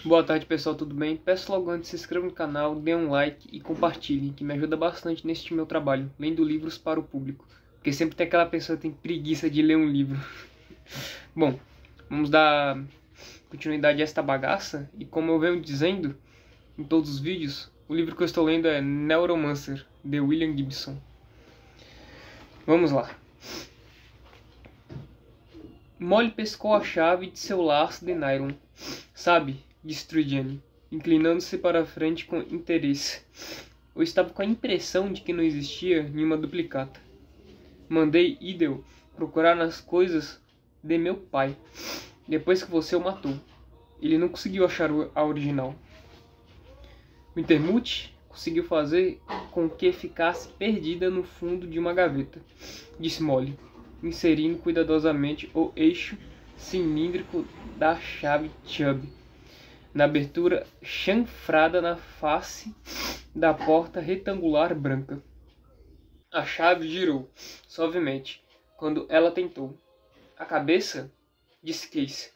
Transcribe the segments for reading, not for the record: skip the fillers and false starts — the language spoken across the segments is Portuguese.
Boa tarde, pessoal, tudo bem? Peço logo antes, se inscreva no canal, dê um like e compartilhem, que me ajuda bastante neste meu trabalho, lendo livros para o público. Porque sempre tem aquela pessoa que tem preguiça de ler um livro. Bom, vamos dar continuidade a esta bagaça, e como eu venho dizendo em todos os vídeos, o livro que eu estou lendo é Neuromancer, de William Gibson. Vamos lá. Molly pescou a chave de seu laço de nylon. Sabe? Disse Trudgiani, inclinando-se para a frente com interesse. Eu estava com a impressão de que não existia nenhuma duplicata. Mandei Idel procurar nas coisas de meu pai, depois que você o matou. Ele não conseguiu achar a original. Wintermuth conseguiu fazer com que ficasse perdida no fundo de uma gaveta, disse Molly, inserindo cuidadosamente o eixo cilíndrico da chave Chubb na abertura chanfrada na face da porta retangular branca. A chave girou suavemente quando ela tentou. A cabeça? Disse Case.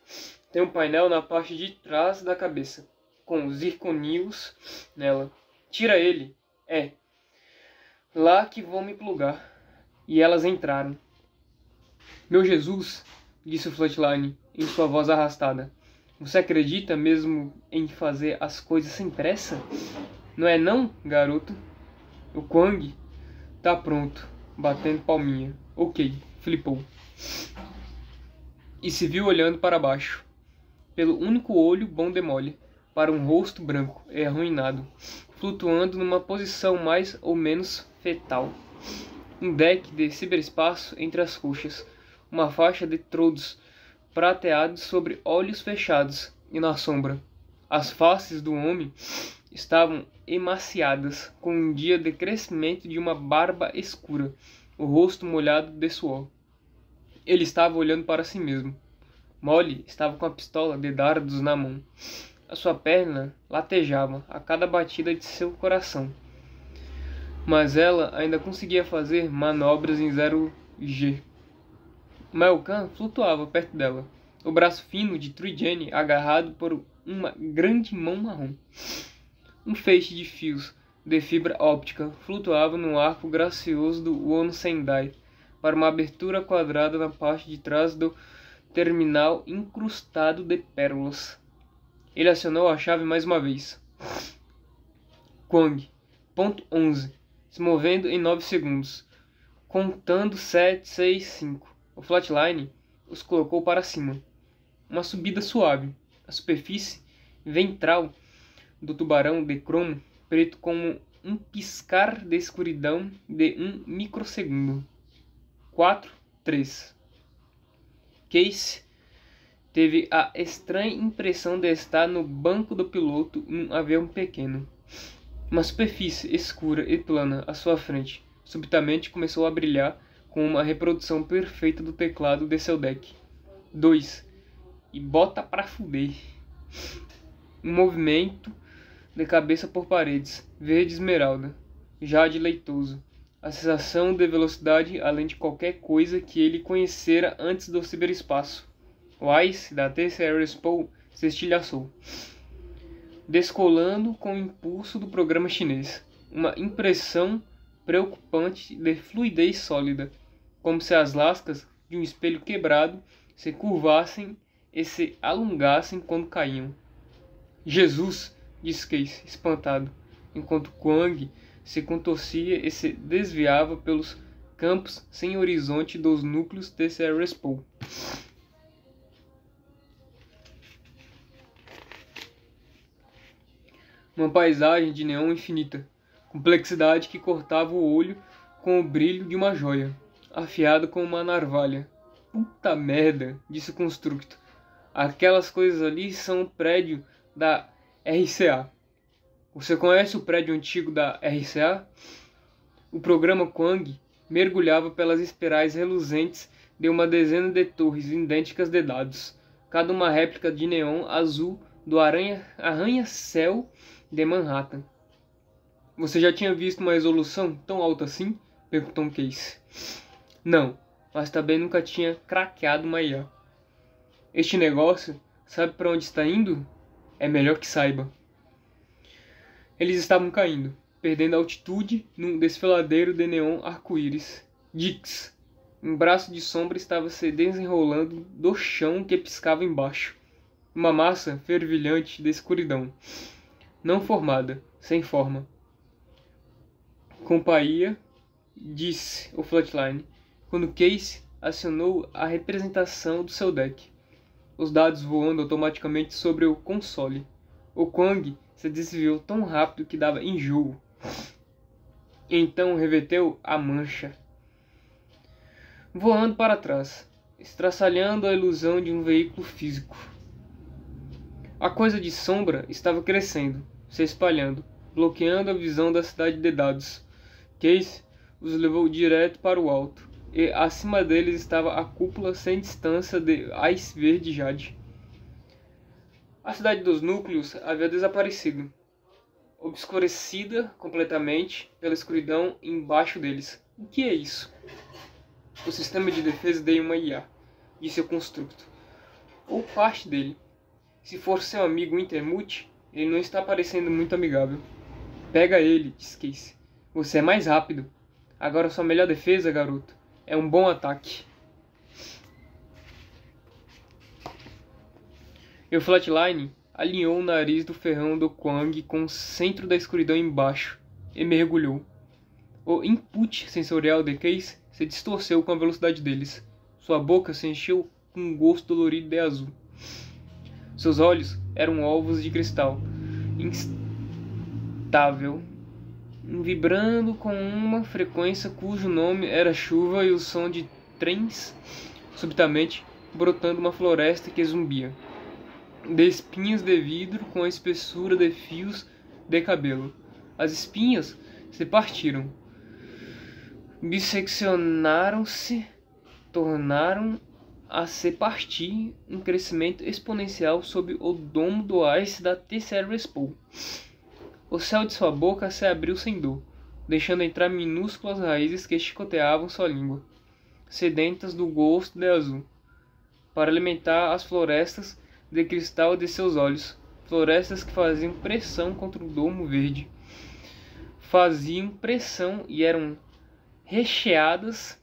Tem um painel na parte de trás da cabeça, com zirconios nela. Tira ele. É. Lá que vou me plugar. E elas entraram. Meu Jesus, disse o Flatline em sua voz arrastada. Você acredita mesmo em fazer as coisas sem pressa? Não é não, garoto? O Quang tá pronto, batendo palminha. Ok, flipou. E se viu olhando para baixo, pelo único olho bom de Molly, para um rosto branco e arruinado, flutuando numa posição mais ou menos fetal. Um deck de ciberespaço entre as coxas, uma faixa de trodos prateados sobre olhos fechados, e na sombra as faces do homem estavam emaciadas, com um dia de crescimento de uma barba escura, o rosto molhado de suor. Ele estava olhando para si mesmo. Molly estava com a pistola de dardos na mão. A sua perna latejava a cada batida de seu coração, mas ela ainda conseguia fazer manobras em 0G. Malcolm flutuava perto dela, o braço fino de Trudgiani agarrado por uma grande mão marrom. Um feixe de fios de fibra óptica flutuava no arco gracioso do One Sendai para uma abertura quadrada na parte de trás do terminal incrustado de pérolas. Ele acionou a chave mais uma vez. Quang, ponto 11, se movendo em 9 segundos, contando 7, 6, 5. O Flatline os colocou para cima. Uma subida suave. A superfície ventral do tubarão de cromo preto como um piscar de escuridão de um microsegundo. 4, 3. Case teve a estranha impressão de estar no banco do piloto num avião pequeno. Uma superfície escura e plana à sua frente subitamente começou a brilhar com uma reprodução perfeita do teclado de seu deck. 2. E bota pra fuder. Um movimento de cabeça por paredes, verde esmeralda, jade leitoso. A sensação de velocidade além de qualquer coisa que ele conhecera antes do ciberespaço. O Ice da TCR Expo se estilhaçou, descolando com o impulso do programa chinês. Uma impressão preocupante de fluidez sólida, como se as lascas de um espelho quebrado se curvassem e se alongassem quando caíam. Jesus! Disse Case, espantado, enquanto Quang se contorcia e se desviava pelos campos sem horizonte dos núcleos TCR Expo. Uma paisagem de neon infinita, complexidade que cortava o olho com o brilho de uma joia, afiado como uma navalha. Puta merda, disse o Constructo. Aquelas coisas ali são o prédio da RCA. Você conhece o prédio antigo da RCA? O programa Quang mergulhava pelas espirais reluzentes de uma dezena de torres idênticas de dados, cada uma réplica de neon azul do arranha-céu de Manhattan. Você já tinha visto uma resolução tão alta assim? Perguntou Case. Não, mas também nunca tinha craqueado uma IA. Este negócio, sabe para onde está indo? É melhor que saiba. Eles estavam caindo, perdendo altitude num desfiladeiro de neon arco-íris. Dix, um braço de sombra, estava se desenrolando do chão que piscava embaixo. Uma massa fervilhante de escuridão, não formada, sem forma. Compaia, disse o Flatline, quando Case acionou a representação do seu deck, os dados voando automaticamente sobre o console. O Kwang se desviou tão rápido que dava enjoo. Então reverteu a mancha, voando para trás, estraçalhando a ilusão de um veículo físico. A coisa de sombra estava crescendo, se espalhando, bloqueando a visão da cidade de dados. Case os levou direto para o alto, e acima deles estava a cúpula sem distância de Ice Verde Jade. A cidade dos núcleos havia desaparecido, obscurecida completamente pela escuridão embaixo deles. O que é isso? O sistema de defesa de uma IA, disse o construto. Ou parte dele. Se for seu amigo Intermute, ele não está parecendo muito amigável. Pega ele, disse Case. Você é mais rápido. Agora sua melhor defesa, garoto, é um bom ataque. E o Flatline alinhou o nariz do ferrão do Kwang com o centro da escuridão embaixo e mergulhou. O input sensorial de Case se distorceu com a velocidade deles. Sua boca se encheu com um gosto dolorido de azul. Seus olhos eram ovos de cristal, instável, vibrando com uma frequência cujo nome era chuva e o som de trens, subitamente brotando uma floresta que zumbia, de espinhas de vidro com a espessura de fios de cabelo. As espinhas se partiram, bisseccionaram-se, tornaram a se partir, um crescimento exponencial sob o domo do Ice da T-Series-Pool. O céu de sua boca se abriu sem dor, deixando entrar minúsculas raízes que chicoteavam sua língua, sedentas do gosto de azul, para alimentar as florestas de cristal de seus olhos, florestas que faziam pressão contra o domo verde. Faziam pressão e eram recheadas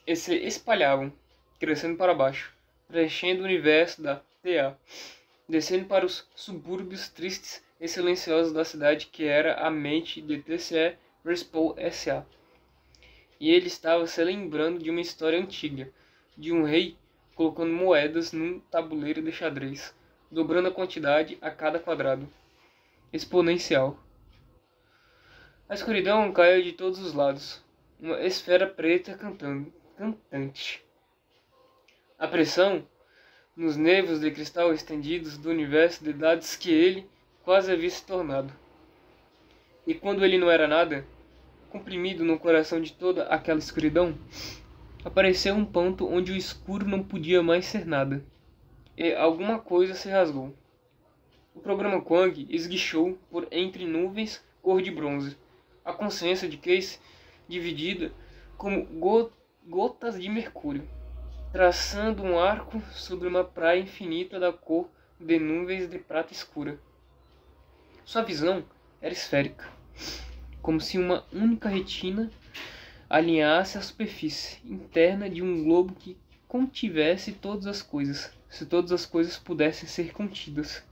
e se espalhavam, crescendo para baixo, preenchendo o universo da TA, descendo para os subúrbios tristes e silenciosos da cidade que era a mente de TCE Respawn S.A. E ele estava se lembrando de uma história antiga, de um rei colocando moedas num tabuleiro de xadrez, dobrando a quantidade a cada quadrado. Exponencial. A escuridão caiu de todos os lados, uma esfera preta cantante. A pressão nos nervos de cristal estendidos do universo de dados que ele quase havia se tornado. E quando ele não era nada, comprimido no coração de toda aquela escuridão, apareceu um ponto onde o escuro não podia mais ser nada, e alguma coisa se rasgou. O programa Kwang esguichou por entre nuvens cor de bronze, a consciência de Case dividida como gotas de mercúrio, traçando um arco sobre uma praia infinita da cor de nuvens de prata escura. Sua visão era esférica, como se uma única retina alinhasse a superfície interna de um globo que contivesse todas as coisas, se todas as coisas pudessem ser contidas.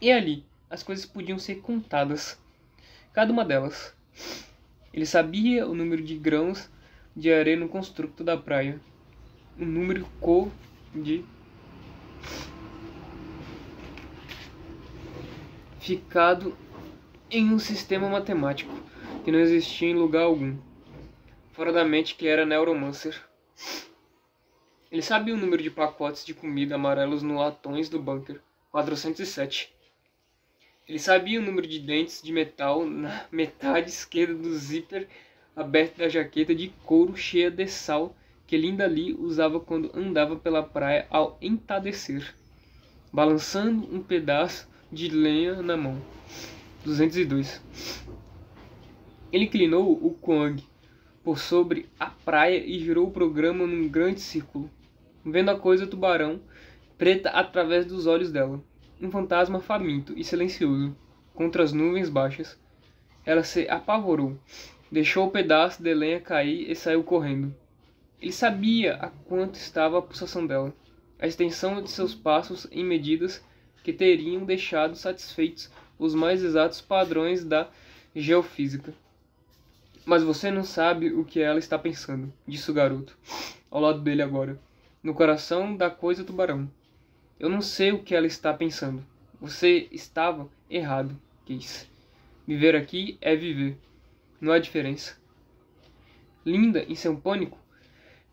E ali, as coisas podiam ser contadas, cada uma delas. Ele sabia o número de grãos de areia no construto da praia, o número codificado em um sistema matemático que não existia em lugar algum, fora da mente que era Neuromancer. Ele sabia o número de pacotes de comida amarelos nos latões do bunker, 407. Ele sabia o número de dentes de metal na metade esquerda do zíper aberto da jaqueta de couro cheia de sal que Linda Lee usava quando andava pela praia ao entardecer, balançando um pedaço de lenha na mão. 202. Ele inclinou o Kwang por sobre a praia e girou o programa num grande círculo, vendo a coisa tubarão preta através dos olhos dela. um fantasma faminto e silencioso, contra as nuvens baixas. Ela se apavorou, deixou o pedaço de lenha cair e saiu correndo. Ele sabia a quanto estava a pulsação dela, a extensão de seus passos em medidas que teriam deixado satisfeitos os mais exatos padrões da geofísica. Mas você não sabe o que ela está pensando, disse o garoto, ao lado dele agora, no coração da coisa tubarão. Eu não sei o que ela está pensando. Você estava errado, Case. Viver aqui é viver. Não há diferença. Linda, em seu pânico,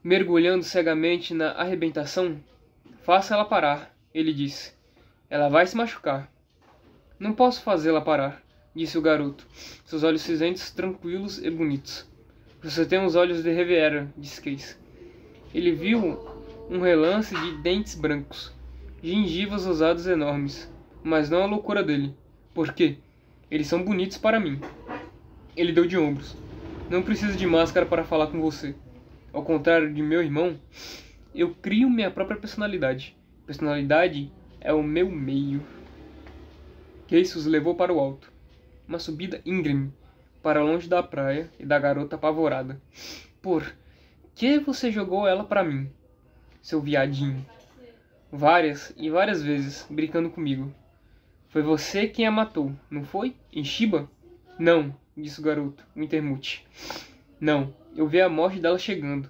mergulhando cegamente na arrebentação, faça ela parar, ele disse. Ela vai se machucar. Não posso fazê-la parar, disse o garoto, seus olhos cinzentos, tranquilos e bonitos. Você tem os olhos de Riviera, disse Case. Ele viu um relance de dentes brancos, gengivas rosadas enormes, mas não a loucura dele. Por quê? Eles são bonitos para mim. Ele deu de ombros. Não preciso de máscara para falar com você. Ao contrário de meu irmão, eu crio minha própria personalidade. Personalidade é o meu meio. Case os levou para o alto. Uma subida íngreme, para longe da praia e da garota apavorada. Por que você jogou ela para mim, seu viadinho? Várias e várias vezes, brincando comigo. Foi você quem a matou, não foi? Em Shiba? Não, disse o garoto, Wintermute. Não, eu vi a morte dela chegando,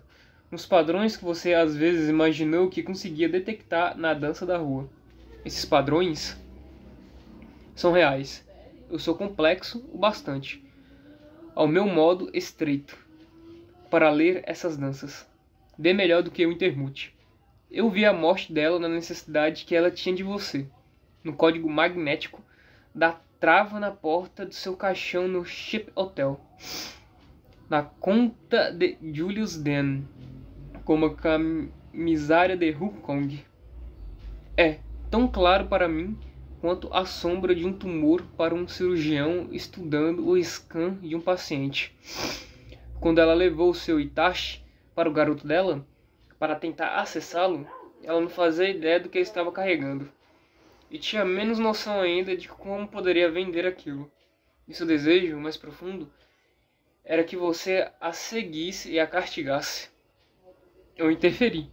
nos padrões que você às vezes imaginou que conseguia detectar na dança da rua. Esses padrões são reais. Eu sou complexo o bastante, ao meu modo estreito, para ler essas danças. Bem melhor do que o Wintermute. Eu vi a morte dela na necessidade que ela tinha de você, no código magnético da trava na porta do seu caixão no Ship Hotel, na conta de Julius Den, como a camisária de Hong Kong. É tão claro para mim quanto a sombra de um tumor para um cirurgião estudando o scan de um paciente. Quando ela levou seu Itachi para o garoto dela, para tentar acessá-lo, ela não fazia ideia do que estava carregando. E tinha menos noção ainda de como poderia vender aquilo. E seu desejo mais profundo era que você a seguisse e a castigasse. Eu interferi.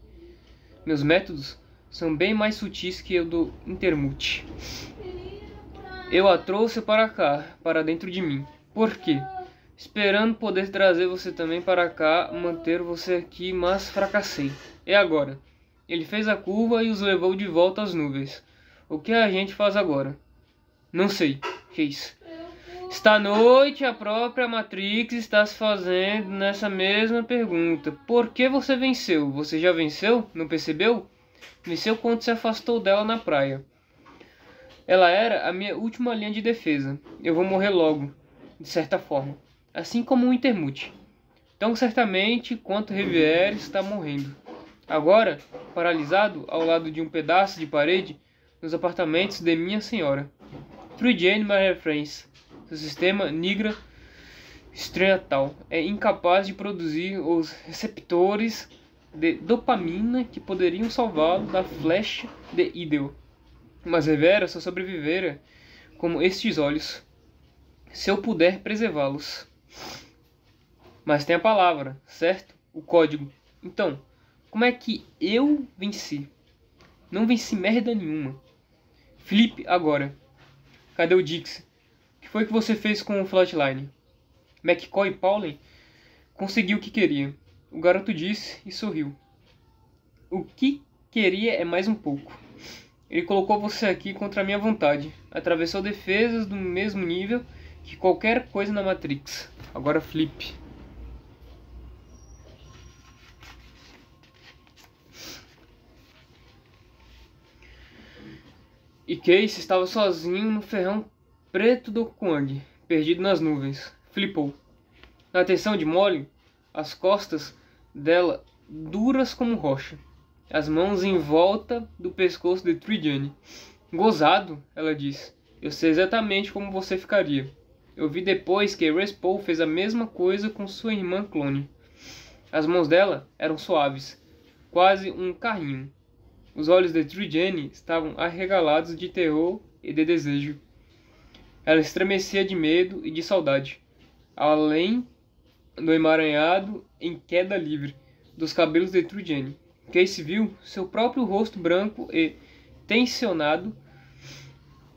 Meus métodos são bem mais sutis que o do Wintermute. Eu a trouxe para cá, para dentro de mim. Por quê? Esperando poder trazer você também para cá, manter você aqui, mas fracassei. E agora? Ele fez a curva e os levou de volta às nuvens. O que a gente faz agora? Não sei, Case. Esta noite a própria Matrix está se fazendo nessa mesma pergunta. Por que você venceu? Você já venceu? Não percebeu? Venceu quando se afastou dela na praia. Ela era a minha última linha de defesa. Eu vou morrer logo, de certa forma. Assim como o Wintermute. Tão certamente quanto Riviera está morrendo. Agora, paralisado ao lado de um pedaço de parede, nos apartamentos de minha senhora. Trujane Maria France. Seu sistema Nigra Striatal é incapaz de produzir os receptores de dopamina que poderiam salvá-lo da flecha de Idel. Mas Rivera só sobrevivera como estes olhos, se eu puder preservá-los. Mas tem a palavra, certo? O código. Então, como é que eu venci? Não venci merda nenhuma. Felipe, agora. Cadê o Dix? O que foi que você fez com o Flatline? McCoy e Paulen conseguiu o que queria. O garoto disse e sorriu. O que queria é mais um pouco. Ele colocou você aqui contra a minha vontade. Atravessou defesas do mesmo nível que qualquer coisa na Matrix. Agora Flip. E Case estava sozinho no ferrão preto do Kuang, perdido nas nuvens. Flipou. Na atenção de Molly, as costas dela duras como rocha. As mãos em volta do pescoço de Trujane. Gozado, ela disse. Eu sei exatamente como você ficaria. Eu vi depois que Respawn fez a mesma coisa com sua irmã clone. As mãos dela eram suaves, quase um carrinho. Os olhos de Trudgiene estavam arregalados de terror e de desejo. Ela estremecia de medo e de saudade, além do emaranhado em queda livre dos cabelos de Trudgiene. Casey viu seu próprio rosto branco e tensionado,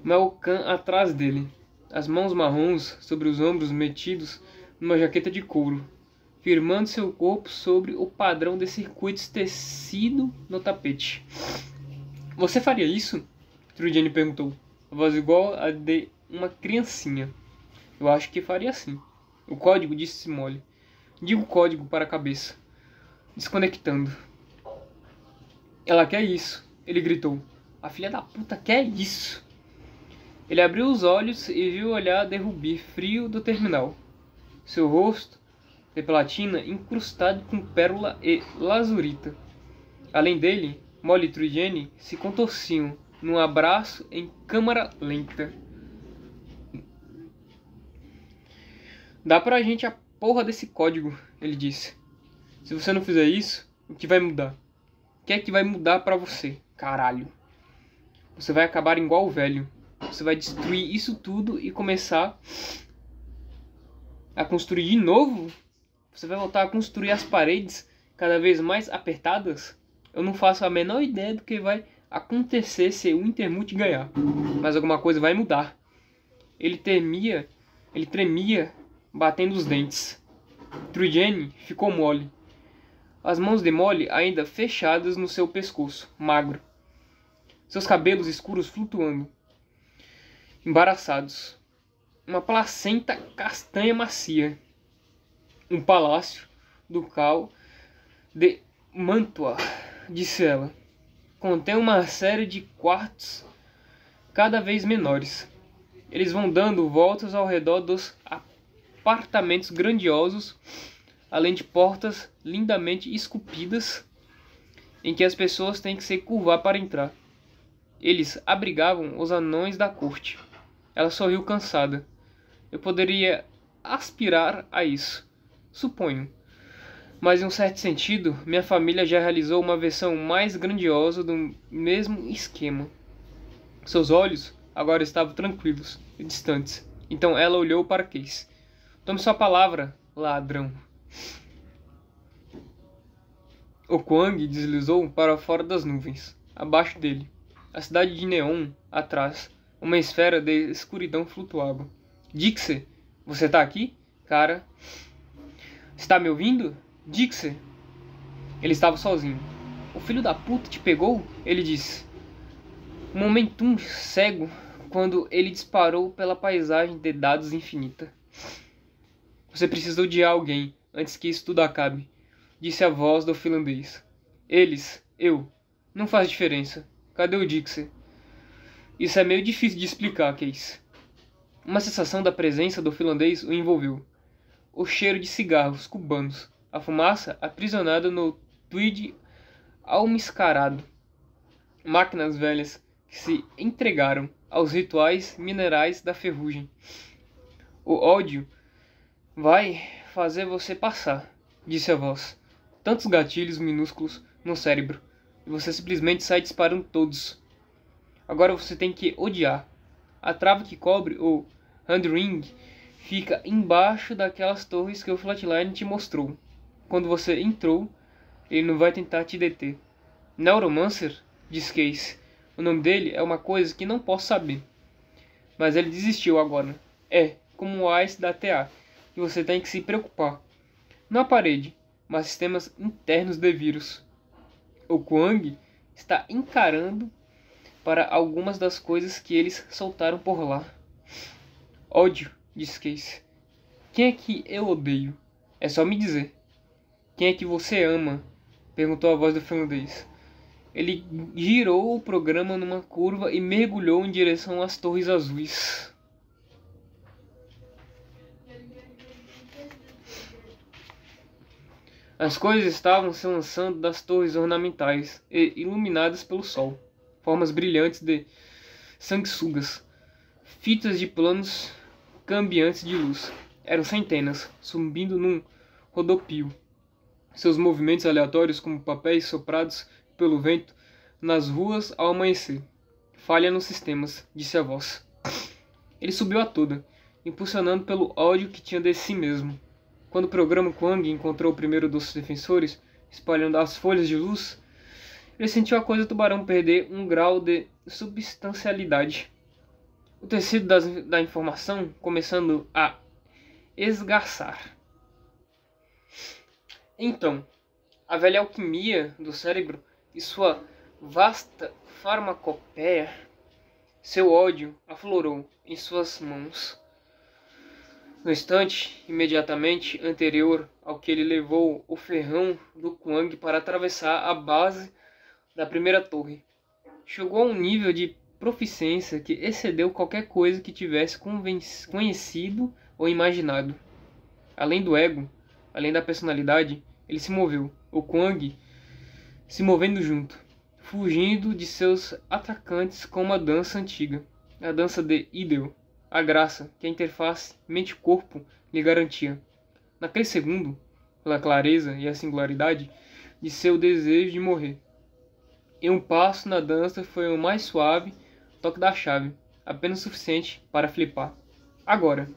Malcan atrás dele, as mãos marrons sobre os ombros metidos numa jaqueta de couro, firmando seu corpo sobre o padrão de circuitos tecido no tapete. Você faria isso? Trudgiene perguntou, a voz igual a de uma criancinha. Eu acho que faria sim. O código, disse Molly. Diga o código para a cabeça. Desconectando. Ela quer isso, ele gritou. A filha da puta quer isso. Ele abriu os olhos e viu o olhar de rubi frio do terminal. Seu rosto, de platina, incrustado com pérola e lazurita. Além dele, Molly e Trudgiene se contorciam num abraço em câmara lenta. Dá pra gente a porra desse código, ele disse. Se você não fizer isso, o que vai mudar? O que é que vai mudar pra você, caralho? Você vai acabar igual o velho. Você vai destruir isso tudo e começar a construir de novo? Você vai voltar a construir as paredes cada vez mais apertadas? Eu não faço a menor ideia do que vai acontecer se o Intermute ganhar. Mas alguma coisa vai mudar. Ele tremia, batendo os dentes. Trudgiene ficou mole. As mãos de Molly ainda fechadas no seu pescoço, magro. Seus cabelos escuros flutuando. Embaraçados. Uma placenta castanha macia. Um palácio ducal de Mantua, disse ela. Contém uma série de quartos cada vez menores. Eles vão dando voltas ao redor dos apartamentos grandiosos, além de portas lindamente esculpidas em que as pessoas têm que se curvar para entrar. Eles abrigavam os anões da corte. Ela sorriu cansada. Eu poderia aspirar a isso, suponho. Mas em um certo sentido, minha família já realizou uma versão mais grandiosa do mesmo esquema. Seus olhos agora estavam tranquilos e distantes. Então ela olhou para Case. Tome sua palavra, ladrão. O Kwang deslizou para fora das nuvens. Abaixo dele, a cidade de Neon, atrás, uma esfera de escuridão flutuava. Dixie, você tá aqui? Cara, está me ouvindo? Dixie. Ele estava sozinho. O filho da puta te pegou? Ele disse. Um momentum cego quando ele disparou pela paisagem de dados infinita. Você precisa odiar alguém antes que isso tudo acabe, disse a voz do finlandês. Eles, eu. Não faz diferença. Cadê o Dixie? Isso é meio difícil de explicar, Case. Uma sensação da presença do finlandês o envolveu. O cheiro de cigarros cubanos, a fumaça aprisionada no tweed almiscarado. Máquinas velhas que se entregaram aos rituais minerais da ferrugem. O ódio vai fazer você passar, disse a voz. Tantos gatilhos minúsculos no cérebro, e você simplesmente sai disparando todos. Agora você tem que odiar. A trava que cobre o handring fica embaixo daquelas torres que o Flatline te mostrou. Quando você entrou, ele não vai tentar te deter. Neuromancer, disse Case. O nome dele é uma coisa que não posso saber. Mas ele desistiu agora. É, como o Ice da TA, que você tem que se preocupar. Não a parede, mas sistemas internos de vírus. O Kwang está encarando para algumas das coisas que eles soltaram por lá. Ódio, disse Case. Quem é que eu odeio? É só me dizer. Quem é que você ama? Perguntou a voz do finlandês. Ele girou o programa numa curva e mergulhou em direção às torres azuis. As coisas estavam se lançando das torres ornamentais e iluminadas pelo sol. Formas brilhantes de sanguessugas, fitas de planos cambiantes de luz. Eram centenas, subindo num rodopio. Seus movimentos aleatórios, como papéis soprados pelo vento, nas ruas ao amanhecer. Falha nos sistemas, disse a voz. Ele subiu a toda, impulsionando pelo ódio que tinha de si mesmo. Quando o programa Kuang encontrou o primeiro dos defensores, espalhando as folhas de luz, ele sentiu a coisa tubarão perder um grau de substancialidade. O tecido da informação começando a esgarçar. Então, a velha alquimia do cérebro e sua vasta farmacopeia, seu ódio aflorou em suas mãos. No instante imediatamente anterior ao que ele levou o ferrão do Kuang para atravessar a base da primeira torre, chegou a um nível de proficiência que excedeu qualquer coisa que tivesse conhecido ou imaginado. Além do ego, além da personalidade, ele se moveu, o Kuang se movendo junto, fugindo de seus atacantes com uma dança antiga, a dança de Ideo, a graça que a interface mente-corpo lhe garantia. Naquele segundo, pela clareza e a singularidade de seu desejo de morrer. E um passo na dança foi o mais suave toque da chave, apenas suficiente para flipar. Agora!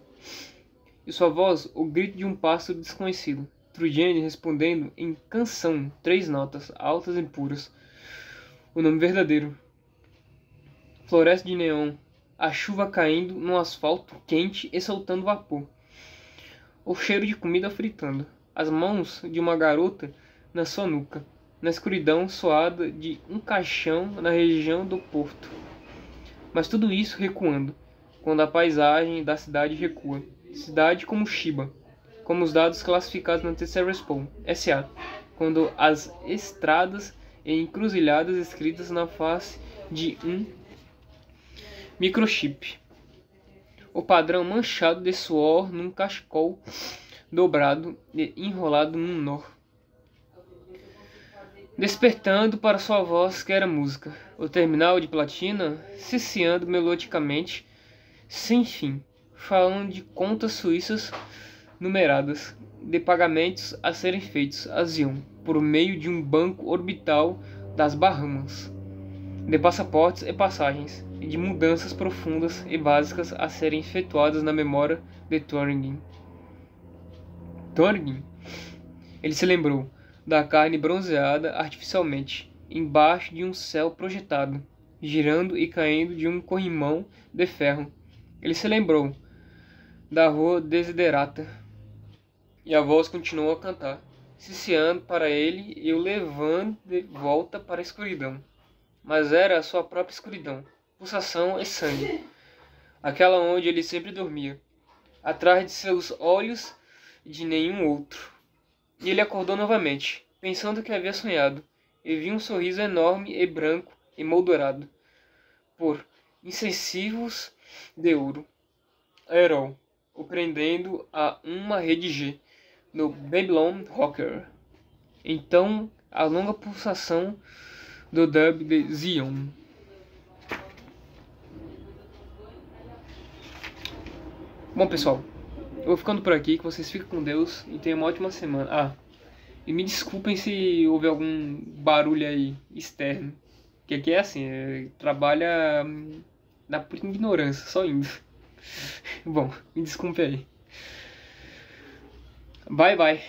E sua voz, o grito de um pássaro desconhecido, Trudgiane respondendo em canção, 3 notas, altas e puras. O nome verdadeiro. Floresta de neon, a chuva caindo no asfalto quente e soltando vapor. O cheiro de comida fritando. As mãos de uma garota na sua nuca, na escuridão soada de um caixão na região do porto. Mas tudo isso recuando, quando a paisagem da cidade recua. Cidade como Shiba, como os dados classificados na Tesseract S.A., quando as estradas e encruzilhadas escritas na face de um microchip. O padrão manchado de suor num cachecol dobrado e enrolado num nó. Despertando para sua voz que era música. O terminal de platina ciciando melodicamente, sem fim, falando de contas suíças numeradas, de pagamentos a serem feitos a Zion, por meio de um banco orbital das Bahamas, de passaportes e passagens, e de mudanças profundas e básicas a serem efetuadas na memória de Turing. Turing? Ele se lembrou da carne bronzeada artificialmente, embaixo de um céu projetado, girando e caindo de um corrimão de ferro. Ele se lembrou da rua Desiderata, e a voz continuou a cantar, ciciando para ele e o levando de volta para a escuridão. Mas era a sua própria escuridão, pulsação e sangue, aquela onde ele sempre dormia, atrás de seus olhos e de nenhum outro. E ele acordou novamente, pensando que havia sonhado, e viu um sorriso enorme e branco e moldurado por incensivos de ouro. Herol, o prendendo a uma rede G no Babylon Rocker. Então, a longa pulsação do dub de Zion. Bom, pessoal, eu vou ficando por aqui, que vocês fiquem com Deus e tenham uma ótima semana. E me desculpem se houve algum barulho aí externo, que aqui é assim, trabalha na pura ignorância, só indo. Bom, me desculpe aí. Bye, bye.